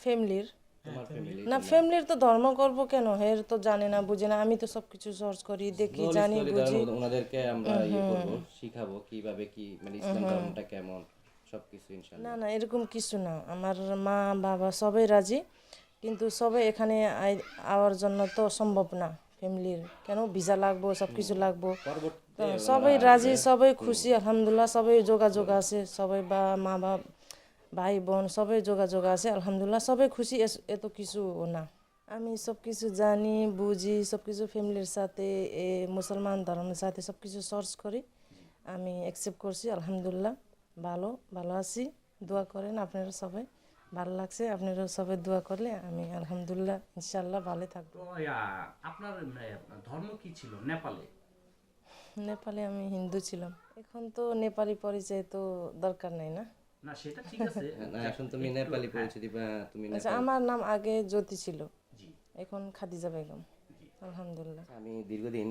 ফ্যামিলির তোমার ফ্যামিলি না, ফ্যামিলির তো ধর্ম করব কেন, হের তো জানে না বুঝে না, আমি তো সব কিছু সার্চ করি, দেখি, স্লোলি জানি, স্লোলি বুঝি। ওনাদেরকে আমরা ইয়ে করব, শিখাবো কিভাবে কি মানে ইসলাম ধর্মটা কেমন সবকিছু না ইনশাআল্লাহ। না, এরকম কিছু না, আমার মা বাবা সবাই রাজি, কিন্তু সবাই এখানে আওয়ার জন্য তো সম্ভব না, ফ্যামিলির কেন ভিসা লাগবো, সব কিছু লাগবো। তো পরবর্তীতে ওনারা সবাই রাজি, আসবে। সবাই হুম। খুশি, আলহামদুলিল্লাহ, সবাই যোগাযোগ আছে, সবাই বা মা বাবা ভাই বোন সবাই যোগাযোগ আছে, আলহামদুলিল্লাহ সবাই খুশি, এত কিছু না। আমি সব কিছু জানি, বুঝি, সব কিছু ফ্যামিলির সাথে, মুসলমান ধর্মের সাথে সব কিছু সার্চ করি, আমি অ্যাকসেপ্ট করছি, আলহামদুলিল্লাহ ভালো ভালো আছি। দোয়া করেন আপনারা সবাই, ভালো লাগছে, আপনারা সবাই দোয়া করলে আমি আলহামদুলিল্লাহ ইনশাল্লাহ ভালো থাকবো। তো আপনার ধর্ম কি ছিল নেপালে? নেপালে আমি হিন্দু ছিলাম, এখন তো নেপালি পরিচয় তো দরকার নাই না। না সেটা ঠিক আছে। হ্যাঁ, না যাক, এখন তুমি একটু নেপালি হ্যাঁ। পরিচয় দিবা, তুমি আচ্ছা, নেপাল। আমার নাম আগে জ্যোতি ছিল, জি। এখন খাদিজা বেগম, জি। আলহামদুলিল্লাহ। আমি দীর্ঘদিন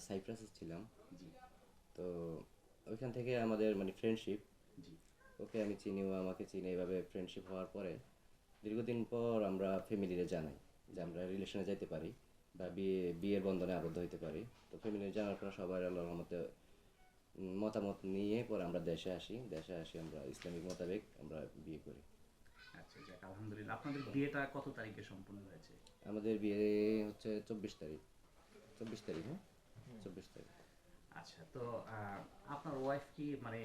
সাইপ্রাসে ছিলাম। জি। তো ওইখান থেকে আমাদের মানে ফ্রেন্ডশিপ, জি। ওকে আমি চিনি, ও আমাকে চিনি, এভাবে ফ্রেন্ডশিপ হওয়ার পরে দীর্ঘদিন পর আমরা ফ্যামিলিরে জানাই যে আমরা রিলেশনে যেতে পারি বা বিয়ের বন্ধনে আবদ্ধ হতে পারি। তো ফ্যামিলি জানার পর সবাই আল্লাহর রহমতে মতামত নিয়ে পরে আমরা দেশে আসি আমরা ইসলামিক মোতাবেক আমরা বিয়ে করি। আচ্ছা, যাক আলহামদুলিল্লাহ। আপনাদের বিয়েটা কত তারিখে সম্পূর্ণ হয়েছে? আমাদের বিয়ে হচ্ছে 24 তারিখ। 24 তারিখ, হ্যাঁ, 24 তারিখ। আচ্ছা, তো আপনার ওয়াইফ কি মানে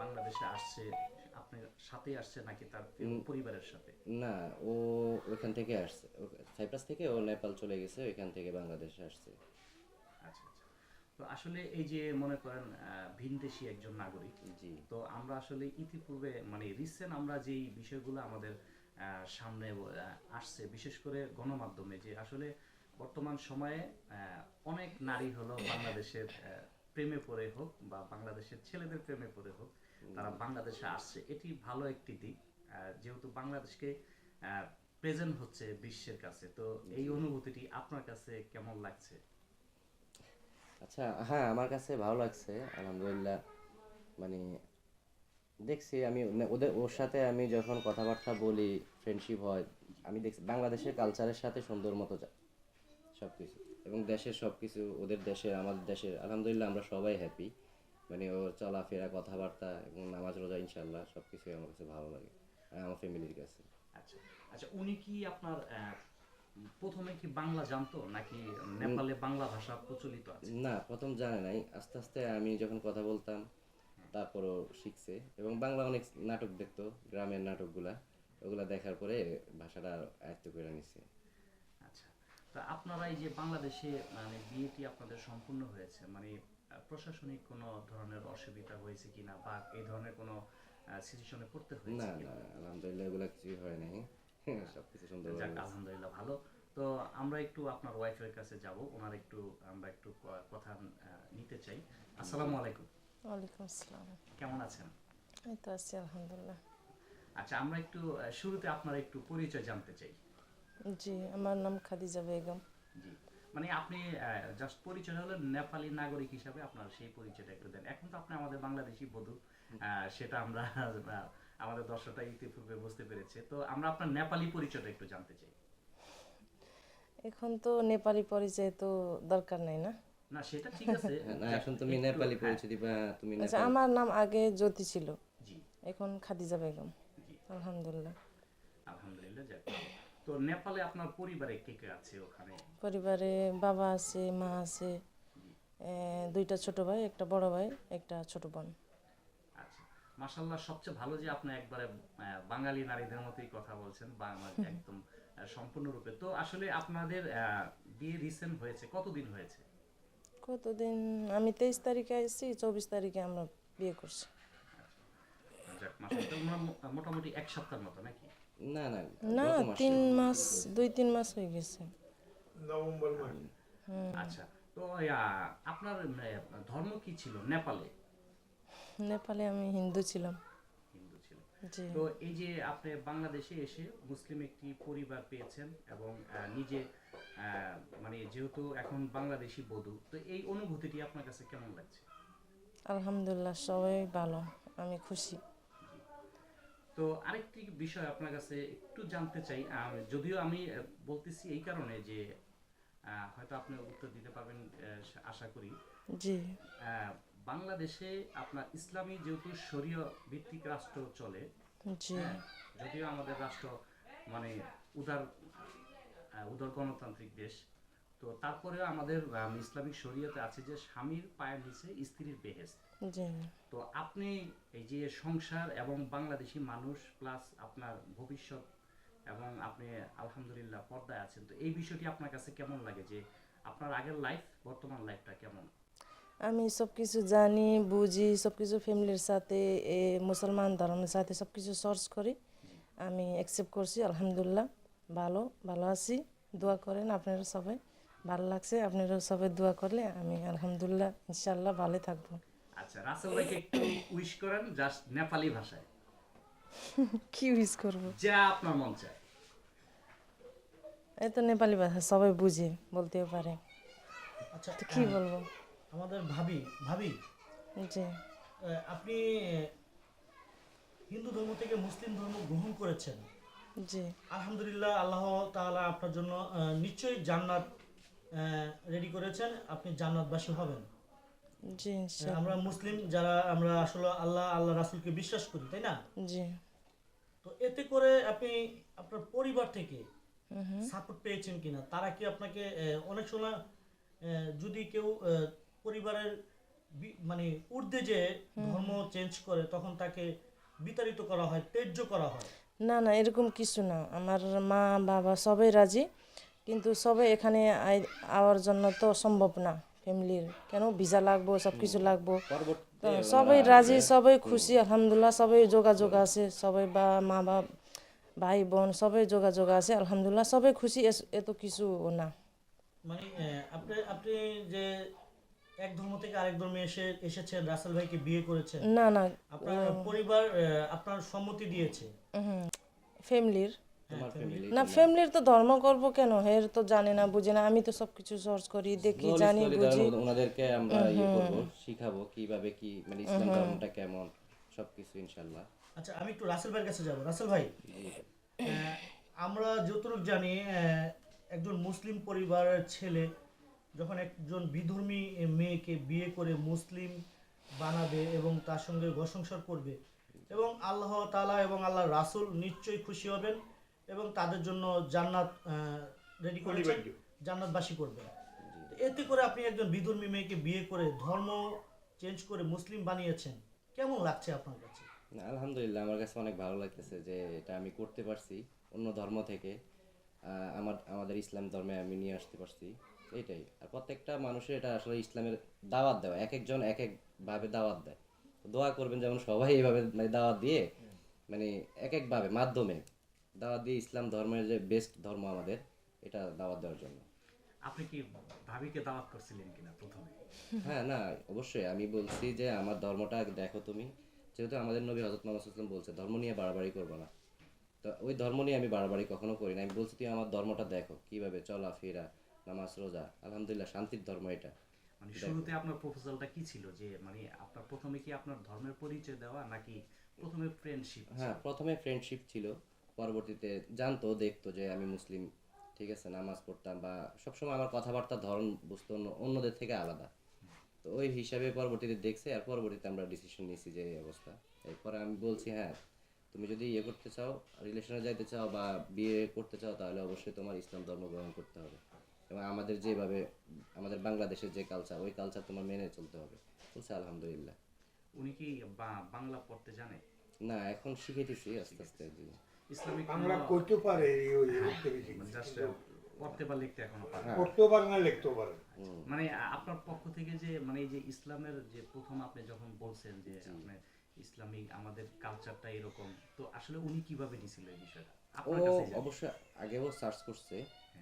বাংলাদেশে আসছে, আপনার সাথে আসছে নাকি তার পরিবারের সাথে? না, ও ওইখান থেকে আসছে, সাইপ্রাস থেকে ও নেপাল চলে গেছে, ওইখান থেকে বাংলাদেশে আসছে। আচ্ছা, আচ্ছা। তো আসলে এই যে মনে করেন ভিনদেশী একজন নাগরিক, জি। তো আমরা আসলে ইতিপূর্বে মানে রিসেন্ট আমরা যেই বিষয়গুলো আমাদের সামনে আসছে, বিশেষ করে গণমাধ্যমে, যে আসলে বর্তমান সময়ে অনেক নারী হলো বাংলাদেশের প্রেমে পড়ে হোক বা বাংলাদেশের ছেলেদের প্রেমে পড়ে হোক, তারা বাংলাদেশে আসছে, এটি ভালো একটি দিক। যেহেতু বাংলাদেশকে প্রেজেন্ট হচ্ছে বিশ্বের কাছে, তো এই অনুভূতিটি আপনার কাছে কেমন লাগছে? আচ্ছা, হ্যাঁ, আমার কাছে ভালো লাগছে, আলহামদুলিল্লাহ। মানে দেখছি আমি ওর সাথে আমি যখন কথাবার্তা বলি, ফ্রেন্ডশিপ হয়, আমি দেখছি বাংলাদেশের কালচারের সাথে সুন্দর মতো সব কিছু, এবং দেশের সব কিছু, ওদের দেশের আমাদের দেশের, আলহামদুলিল্লাহ আমরা সবাই হ্যাপি। মানে ওর চলাফেরা, কথাবার্তা এবং নামাজ রোজা ইনশাল্লাহ সব কিছুই আমার কাছে ভালো লাগে, আর আমার ফ্যামিলির কাছে। আচ্ছা, আচ্ছা, উনি কি আপনার প্রথমে কি বাংলা জানতো নাকি নেপালে বাংলা ভাষা প্রচলিত আছে? না, প্রথম জানে নাই, আস্তে আস্তে আমি যখন কথা বলতাম তারপরও শিখছে, এবং বাংলা অনেক নাটক দেখতো, গ্রামের নাটকগুলা, ওগুলা দেখার পরে ভাষাটা আয়ত্ত করে নিছে। আচ্ছা, তা আপনারা এই যে বাংলাদেশে মানে বিয়েটি আপনাদের সম্পূর্ণ হয়েছে, মানে প্রশাসনিক কোনো ধরনের অসুবিধা হয়েছে কিনা বা এই ধরনের কোনো সিচুয়েশনে পড়তে হয়েছে না না, কিনা? আলহামদুলিল্লাহ এগুলা কিছুই হয় নাই। সব কিছু সুন্দরভাবে যাক হয়েছে। আলহামদুলিল্লাহ, ভালো। তো আমরা একটু আপনার ওয়াইফের কাছে যাব, ওনার একটু আমরা একটু কথা নিতে চাই। জি। আসসালামু আলাইকুম। ওয়ালাইকুম আসসালাম। কেমন আছেন? এই তো আছি, আলহামদুলিল্লাহ। আচ্ছা, আমরা একটু শুরুতে আপনার একটু পরিচয় জানতে চাই। জি, আমার নাম খাদিজা বেগম। জি। মানে আপনি জাস্ট পরিচয় হলো নেপালি নাগরিক হিসাবে আপনার সেই পরিচয়টা একটু দেন। এখন তো আপনি আমাদের বাংলাদেশি বধূ, সেটা আমরা আমাদের দর্শকরা ইতিপূর্বে বুঝতে পেরেছে। তো আমরা আপনার নেপালি পরিচয়টা একটু জানতে চাই। এখন তো নেপালি পরিচয় তো দরকার নাই না। না সেটা ঠিক আছে। হ্যাঁ, না যাক, এখন তুমি একটু নেপালি হ্যাঁ। পরিচয় দিবা, তুমি আচ্ছা, নেপাল। আমার নাম আগে জ্যোতি ছিল, জি। এখন খাদিজা বেগম, জি। আলহামদুলিল্লাহ। আলহামদুলিল্লাহ, যাক ভালো। তো নেপালে আপনার পরিবারে কে কে আছে ওখানে? পরিবারে বাবা আছে, মা আছে, জি। দুইটা ছোট ভাই, একটা বড় ভাই, একটা ছোট বোন। আচ্ছা, মাশাআল্লাহ, সবচেয়ে ভালো যে আপনি একবারে বাঙালি নারীদের মতোই কথা বলছেন, বাংলা একদম সম্পূর্ণরূপে। তো আসলে আপনাদের বিয়ে রিসেন্ট হয়েছে, কতদিন হয়েছে? কতদিন, আমি 23 তারিখে আসছি, 24 তারিখে আমরা বিয়ে করছি। যাক মাশাআল্লাহ, তো মোটামুটি এক সপ্তাহের মতো নাকি? না না, না, গত মাসে। 3 মাস, 2-3 মাস হয়ে গেছে। নভেম্বর মাসে। আচ্ছা, তো আপনার ধর্ম কি ছিল নেপালে? নেপালে আমি হিন্দু ছিলাম। হিন্দু ছিল। জি। তো এই যে আপনি বাংলাদেশে এসে মুসলিম একটি পরিবার পেয়েছেন এবং নিজে আহ, মানে যেহেতু এখন বাংলাদেশি বধূ, তো এই অনুভূতিটি আপনার কাছে কেমন লাগছে? আলহামদুলিল্লাহ সবাই ভালো, আমি খুশি। তো আরেকটি বিষয় আপনার কাছে একটু জানতে চাই, যদিও আমি বলতেছি এই কারণে যে হয়তো আপনি উত্তর দিতে পারবেন আশা করি। জি আহ, বাংলাদেশে আপনার ইসলামী যেহেতু শরীয় ভিত্তিক রাষ্ট্র চলে, জি হ্যাঁ, যদিও আমাদের রাষ্ট্র মানে উদার উদার গণতান্ত্রিক দেশ, তো তারপরেও আমাদের ইসলামিক শরীয়তে আছে যে স্বামীর পায়ের নিচে স্ত্রীর বেহেশত। জি তো আপনি এই যে সংসার এবং বাংলাদেশি মানুষ প্লাস আপনার ভবিষ্যৎ এবং আপনি আলহামদুলিল্লাহ পর্দায় আছেন, তো এই বিষয়টি আপনার কাছে কেমন লাগে যে আপনার আগের লাইফ বর্তমান লাইফটা কেমন? আমি সব কিছু জানি বুঝি সব কিছু ফ্যামিলির সাথে মুসলমান ধর্মের সাথে সব কিছু সার্চ করি। আমি অ্যাকসেপ্ট করছি আলহামদুলিল্লাহ, ভালো ভালো আছি। দোয়া করেন আপনারা সবাই, ভালো লাগছে। আপনারা সবাই দোয়া করলে আমি আলহামদুলিল্লাহ ইনশাল্লাহ ভালো থাকবো। আচ্ছা, রাসেল ভাইকে একটু উইশ করেন জাস্ট নেপালি ভাষায়, কি উইশ করবো? যা আপনার মন চায়। এই তো নেপালি ভাষা সবাই বুঝে বলতেও পারে, আচ্ছা, তো কি বলবো? আমাদের ভাবি ভাবি জি আপনি হিন্দু ধর্ম থেকে মুসলিম ধর্ম গ্রহণ করেছেন, জি আলহামদুলিল্লাহ। আল্লাহ তাআলা আপনার জন্য নিশ্চয়ই জান্নাত রেডি করেছেন, আপনি জান্নাতবাসী হবেন। জি ইনশাল্লাহ। আমরা মুসলিম যারা আমরা আসলে আল্লাহ রাসূলকে বিশ্বাস করি, তাই না? জি তো এতে করে আপনি আপনার পরিবার থেকে সাপোর্ট পেয়েছেন কিনা? তারা কি আপনাকে অনেক সময় যদি কেউ পরিবারের মানে ঊর্ধ্বে যে ধর্ম চেঞ্জ করে তখন তাকে বিতাড়িত করা হয়, ত্যায্য করা হয়। না না এরকম কিছু না, আমার মা বাবা সবাই রাজি, কিন্তু সবাই এখানে আওয়ার জন্য তো সম্ভব না ফ্যামিলির, কেন ভিসা লাগবো সব কিছু লাগবো। তো পরবর্তীতে সবাই রাজি, সবাই খুশি আলহামদুলিল্লাহ, সবাই যোগাযোগ আছে, সবাই বা মা বাবা ভাই বোন সবাই যোগাযোগ আছে আলহামদুলিল্লাহ, সবাই খুশি। এত কিছু না। মানে আপনি আপনি যে এক ধর্ম থেকে আরেক ধর্মে এসেছেন, রাসেল ভাইকে বিয়ে করেছেন, না না আপনার পরিবার আপনার সম্মতি দিয়েছে? ফ্যামিলির তোমার ফ্যামিলি না, ফ্যামিলির তো ধর্ম করব কেন, হের তো জানে না বুঝে না, আমি তো সব কিছু সার্চ করি দেখি জানি বুঝি। ওনাদেরকে আমরা করব, শিখাবো কিভাবে কি মানে ইসলাম ধর্মটা কেমন সবকিছু ইনশাআল্লাহ। আচ্ছা, আমি একটু রাসেল ভাইয়ের কাছে যাব। রাসেল ভাই, আমরা যতটুকু জানি একজন মুসলিম পরিবারের ছেলে যখন একজন বিধর্মী মেয়েকে বিয়ে করে মুসলিম বানাবে এবং তার সঙ্গে ঘর সংসার করবে, এবং আল্লাহ তাআলা এবং আল্লাহর রাসূল নিশ্চয়ই খুশি হবেন এবং তাদের জন্য জান্নাত রেডি করেছেন, জান্নাতবাসী করবেন। তো এতে করে আপনি একজন বিধর্মী মেয়েকে বিয়ে করে ধর্ম চেঞ্জ করে মুসলিম বানিয়েছেন, কেমন লাগছে আপনার কাছে? না, আলহামদুলিল্লাহ আমার কাছে অনেক ভালো লাগতেছে যে এটা আমি করতে পারছি, অন্য ধর্ম থেকে আমাদের ইসলাম ধর্মে আমি নিয়ে আসতে পারছি, এটাই। আর প্রত্যেকটা মানুষের এটা আসলে ইসলামের দাওয়াত দেওয়া, এক একজন এক এক ভাবে দাওয়াত দেয়। তো দোয়া করবেন যেমন সবাই এইভাবে মানে দাওয়াত দিয়ে মানে এক এক ভাবে মাধ্যমে দাওয়াত দিয়ে ইসলাম ধর্মের যে বেস্ট ধর্ম আমাদের, এটা দাওয়াত দেওয়ার জন্য। আপনি কি ভাবিকে দাওয়াত করছিলেন কিনা প্রথমে? হ্যাঁ, না অবশ্যই আমি বলছি যে আমার ধর্মটা দেখো তুমি, যেহেতু আমাদের নবী হযরত মুহাম্মদ সাল্লাল্লাহু আলাইহি ওয়াসাল্লাম বলছে ধর্ম নিয়ে বাড়াবাড়ি করবো না, তো ওই ধর্ম নিয়ে আমি বাড়াবাড়ি কখনো করি না। আমি বলছি তুই আমার ধর্মটা দেখো কিভাবে চলাফেরা, নামাজ রোজা, আলহামদুলিল্লাহ শান্তির ধর্ম এটা। মানে শুরুতে আপনার প্রপোজালটা কি ছিল, যে মানে আপনার প্রথমে কি আপনার ধর্মের পরিচয় দেওয়া নাকি প্রথমে ফ্রেন্ডশিপ? হ্যাঁ, প্রথমে ফ্রেন্ডশিপ ছিল, পরবর্তীতে জানতো দেখতো যে আমি মুসলিম, ঠিক আছে, নামাজ পড়তাম বা সবসময় আমার কথাবার্তার ধরন বুঝতো অন্যদের থেকে আলাদা। তো ওই হিসাবে পরবর্তীতে দেখছে, আর পরবর্তীতে আমরা ডিসিশন নিয়েছি যে এই অবস্থা। এরপরে আমি বলছি হ্যাঁ তুমি যদি ইয়ে করতে চাও, রিলেশনে যাইতে চাও বা বিয়ে করতে চাও, তাহলে অবশ্যই তোমার ইসলাম ধর্ম গ্রহণ করতে হবে এবং আমাদের যেভাবে আমাদের বাংলাদেশের যে কালচার, ওই কালচার তোমার মেনে চলতে হবে। বলছে আলহামদুলিল্লাহ। উনি কি বাংলা পড়তে জানে? না, এখন শিখেতেছি আস্তে আস্তে। জি। ইসলামিক বাংলা করতে পারে, ওই করতে বেশি জাস্ট পড়তে বা লিখতে এখনো পারে না। করতেও পারে না, লিখতেও পারে না। মানে আপনার পক্ষ থেকে যে মানে এই যে ইসলামের যে প্রথম আপনি যখন বলছেন যে আপনি ইসলামিক আমাদের কালচারটা এরকম, তো আসলে উনি কিভাবে নিছিল এই বিষয়টা ও আপনার কাছে? অবশ্য আগেও সার্চ করছে,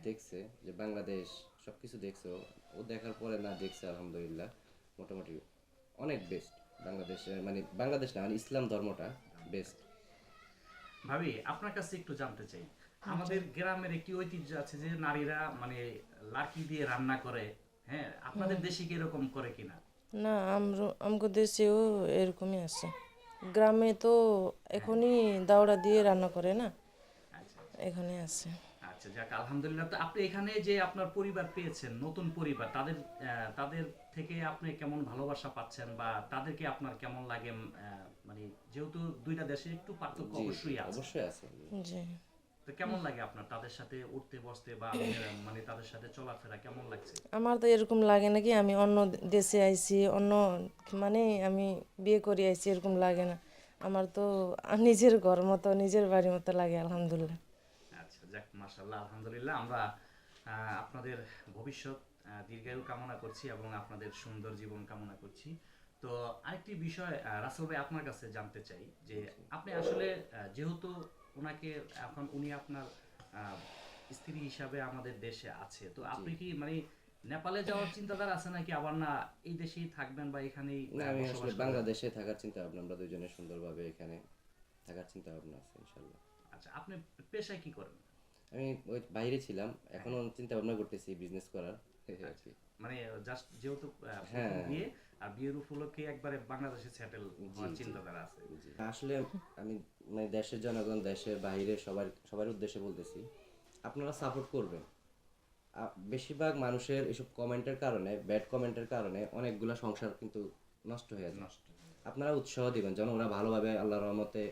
দেখছে যে বাংলাদেশ সবকিছু দেখছে, ও দেখার পরে না দেখছে আলহামদুলিল্লাহ মোটামুটি অনেক বেস্ট বাংলাদেশের, মানে বাংলাদেশ না মানে ইসলাম ধর্মটা বেস্ট। ভাবি আপনার কাছে একটু জানতে চাই, আমাদের গ্রামের একটি ঐতিহ্য আছে যে নারীরা মানে লাঠি দিয়ে রান্না করে, হ্যাঁ, আপনাদের দেশে কি এরকম করে কিনা? না আমগো দেশেও এরকমই আছে, গ্রামে তো এখনই দাওড়া দিয়ে রান্না করে না, আচ্ছা এখানে আছে। আচ্ছা, যাক আলহামদুলিল্লাহ। তো আপনি এখানে যে আপনার পরিবার পেয়েছেন, নতুন পরিবার, তাদের থেকে আপনি কেমন ভালোবাসা পাচ্ছেন বা তাদেরকে আপনার কেমন লাগে? মানে যেহেতু দুইটা দেশে একটু পার্থক্য জি অবশ্যই আছে, অবশ্যই আছে। জি, তো কেমন লাগে আপনার তাদের সাথে উঠতে বসতে বা মানে তাদের সাথে চলাফেরা কেমন লাগছে? আমার তো এরকম লাগে না কি আমি অন্য দেশে আইছি, অন্য মানে আমি বিয়ে করে আইছি, এরকম লাগে না। আমার তো নিজের ঘর মতো, নিজের বাড়ির মতো লাগে, আলহামদুলিল্লাহ। আচ্ছা, যাক মাশাআল্লাহ, আলহামদুলিল্লাহ। আমরা আপনাদের ভবিষ্যৎ দীর্ঘায়ু কামনা করছি এবং আপনাদের সুন্দর জীবন কামনা করছি। তো আরেকটি বিষয় রাসেল ভাই আপনার কাছে জানতে চাই যে আপনি আসলে যেহেতু ওনাকে এখন উনি আপনার আহ, স্ত্রী হিসাবে আমাদের দেশে আছে, তো আপনি কি মানে নেপালে যাওয়ার চিন্তাধারা আছে নাকি আবার না এই দেশেই থাকবেন বা এখানেই না আমি বসবাস আসলে করবেন? বাংলাদেশে থাকার চিন্তা ভাবনা, আমরা দুজনে সুন্দরভাবে এখানে থাকার চিন্তা ভাবনা আছে ইনশাল্লাহ। আচ্ছা, আপনি পেশায় কি করেন? আমি ওই বাইরে ছিলাম, এখনো চিন্তা ভাবনা করতেছি বিজনেস করার এই আর কি। মানে জাস্ট যেহেতু হ্যাঁ। প্রথম বিয়ে, আর বিয়ের উপলক্ষে একবারে বাংলাদেশে সেটেল হওয়ার জি। চিন্তাধারা আছে। জি। আসলে আমি মানে দেশের জনগণ, দেশের বাইরে সবার উদ্দেশ্যে বলতেছি, আপনারা সাপোর্ট করবেন। বেশিরভাগ মানুষের এসব কমেন্টের কারণে, ব্যাড কমেন্টের কারণে অনেকগুলা সংসার কিন্তু নষ্ট হয়ে যায়। নষ্ট। আপনারা উৎসাহ দিবেন যেন ওরা ভালোভাবে আল্লাহর রহমতে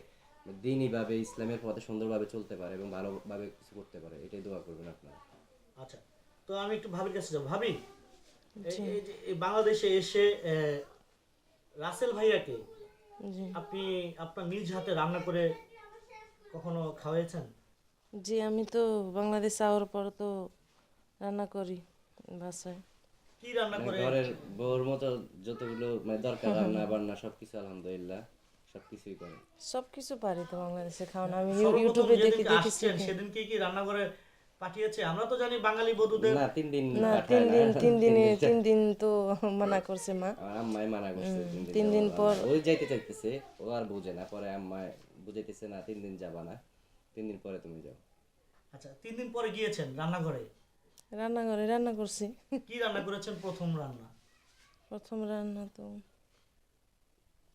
দিনইভাবে ইসলামের পথে সুন্দরভাবে চলতে পারে এবং ভালোভাবে কিছু করতে পারে, এটাই দোয়া করবেন আপনারা। আচ্ছা, তো আমি একটু ভাবির কাছে যাবো। ভাবি, এই যে এই বাংলাদেশে এসে রাসেল ভাইয়াকে জি, আপনি আপনার নিজ হাতে রান্না করে কখনো খাওয়াইছেন? জি, আমি তো বাংলাদেশ যাওয়ার পর তো রান্না করি বাসায়। কি রান্না মানে করে? ঘরের বউর মতো যতগুলো মানে দরকার রান্না বান্না সবকিছু আলহামদুলিল্লাহ সবকিছুই করে। সব কিছু পারি তো বাংলাদেশে খাওয়ানো, আমি সর্বপ্রথম ইউটিউবে দেখে যেদিনকে দেখে আসছেন শিখি। সেদিনকে কি রান্না করে পাঠিয়েছে? আমরা তো জানি বাঙালি বধূদের না 3 দিন না, পাঠায় না। 3 দিন তো মানা করছে মা। আমার আম্মাই মানা করছে 3 দিন যাওয়ার। পর ওই যাইতে চাইতেছে, ও আর বুঝে না, পরে আম্মাই বুঝাইতেছে না 3 দিন যাবা না, 3 দিন পরে তুমি যাও। আচ্ছা, 3 দিন পরে গিয়েছেন রান্নাঘরে, রান্নাঘরে রান্না করছি। কি রান্না করেছেন প্রথম রান্না? প্রথম রান্না তো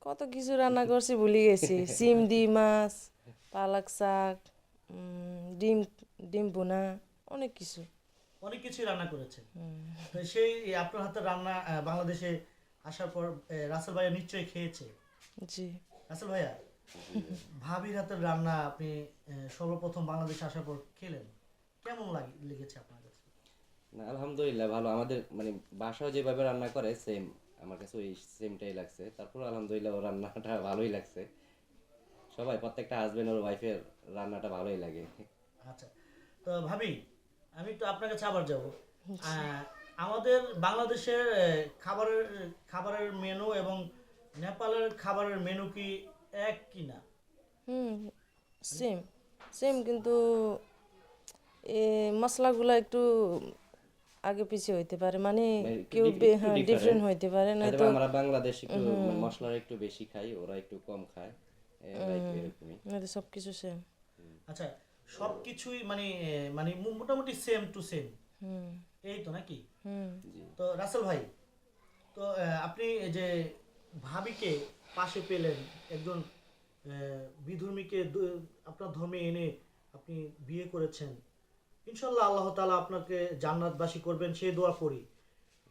কত কিছু রান্না করছি, ভুলে গেছি। সিম দি মাছ, পালক শাক, ডিম ডিম বোনা, অনেক কিছু। অনেক কিছুই রান্না করেছেন। তো সেই আপনার হাতের রান্না বাংলাদেশে আসার পর রাসেল ভাইয়া নিশ্চয়ই খেয়েছে। জি, রাসেল ভাইয়া, ভাবির হাতের রান্না আপনি সর্বপ্রথম বাংলাদেশে আসার পর খেলেন, কেমন লেগেছে আপনার কাছে? না আলহামদুলিল্লাহ ভালো, আমাদের মানে বাসাও যেভাবে রান্না করে সেম আমার কাছে ওই সেমটাই লাগছে। তারপর আলহামদুলিল্লাহ ওর রান্নাটা ভালোই লাগছে। সবাই প্রত্যেকটা হাজবেন্ড ওর ওয়াইফের রান্নাটা ভালোই লাগে। আচ্ছা, তো ভাবি, আমি তো আপনার কাছে আবার যাব। আমাদের বাংলাদেশের খাবারের খাবারের মেনু এবং নেপালের খাবারের মেনু কি এক কি না? সেম সেম, কিন্তু এ মশলাগুলো একটু আগে পিছিয়ে হইতে পারে, মানে মানে একটু কেউ হ্যাঁ different। ডিফারেন্ট হইতে পারে, হয়তো নয়তো আমরা বাংলাদেশ একটু মশলা একটু বেশি খাই, ওরা একটু কম খায়, লাইক এরকমই। নয়তো সব কিছু সেম। আচ্ছা, সব কিছুই মানে মানে মোটামুটি সেম টু সেম, এই তো নাকি? তো রাসেল ভাই, তো আপনি এই যে ভাবিকে পাশে পেলেন, একজন বিধর্মীকে আপনার ধর্মে এনে আপনি বিয়ে করেছেন, ইনশাল্লাহ আল্লাহ তাআলা আপনাকে জান্নাতবাসী করবেন সেই দোয়া করি।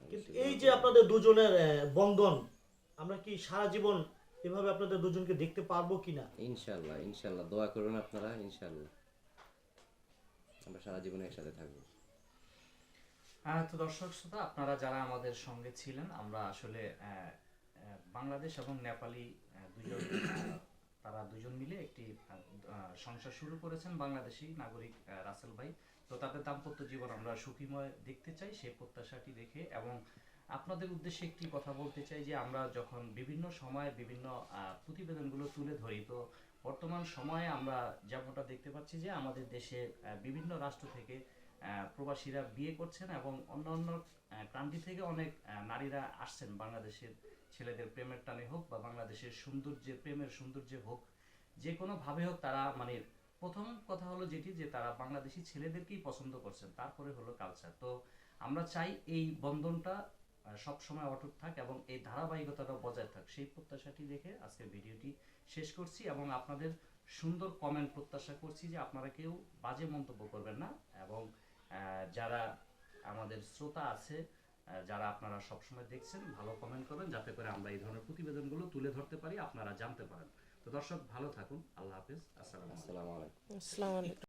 কিন্তু এই যে আপনাদের দুজনের বন্ধন, আমরা কি সারা জীবন এভাবে আপনাদের দুজনকে দেখতে পারবো কিনা? ইনশাল্লাহ ইনশাল্লাহ দোয়া করুন আপনারা, ইনশাল্লাহ আমরা সারা জীবন একসাথে থাকবো। তো দর্শক শ্রোতা, আপনারা যারা আমাদের সঙ্গে ছিলেন, আমরা আসলে বাংলাদেশ এবং নেপালি দুজন তারা দুজন মিলে একটি সংসার শুরু করেছেন, বাংলাদেশি নাগরিক রাসেল ভাই। তো তাদের দাম্পত্য জীবন আমরা সুখীময় দেখতে চাই, সেই প্রত্যাশাটি রেখে, এবং আপনাদের উদ্দেশ্যে একটি কথা বলতে চাই যে আমরা যখন বিভিন্ন সময় বিভিন্ন প্রতিবেদনগুলো তুলে ধরি, তো বর্তমান সময়ে আমরা যেমনটা দেখতে পাচ্ছি যে আমাদের দেশে বিভিন্ন রাষ্ট্র থেকে প্রবাসীরা বিয়ে করছেন এবং অন্যান্য কান্ট্রি থেকে অনেক নারীরা আসছেন বাংলাদেশের ছেলেদের প্রেমের টানে হোক বা বাংলাদেশের প্রেমের সৌন্দর্যে হোক, যে কোনো ভাবে হোক, তারা মানে প্রথম কথা হলো যেটি যে তারা বাংলাদেশি ছেলেদেরকেই পছন্দ করছেন, তারপরে হলো কালচার। তো আমরা চাই এই বন্ধনটা সব সময় অটুট থাক এবং এই ধারাবাহিকতাটা বজায় থাক, সেই প্রত্যাশাটি রেখে আজকের ভিডিওটি শেষ করছি এবং আপনাদের সুন্দর কমেন্ট প্রত্যাশা করছি যে আপনারা কেউ বাজে মন্তব্য করবেন না এবং যারা আমাদের শ্রোতা আছে, যারা আপনারা সবসময় দেখছেন, ভালো কমেন্ট করবেন যাতে করে আমরা এই ধরনের প্রতিবেদনগুলো তুলে ধরতে পারি, আপনারা জানতে পারেন। তো দর্শক ভালো থাকুন, আল্লাহ হাফেজ, আসসালামু আলাইকুম। আসসালামু আলাইকুম। আসসালামু আলাইকুম।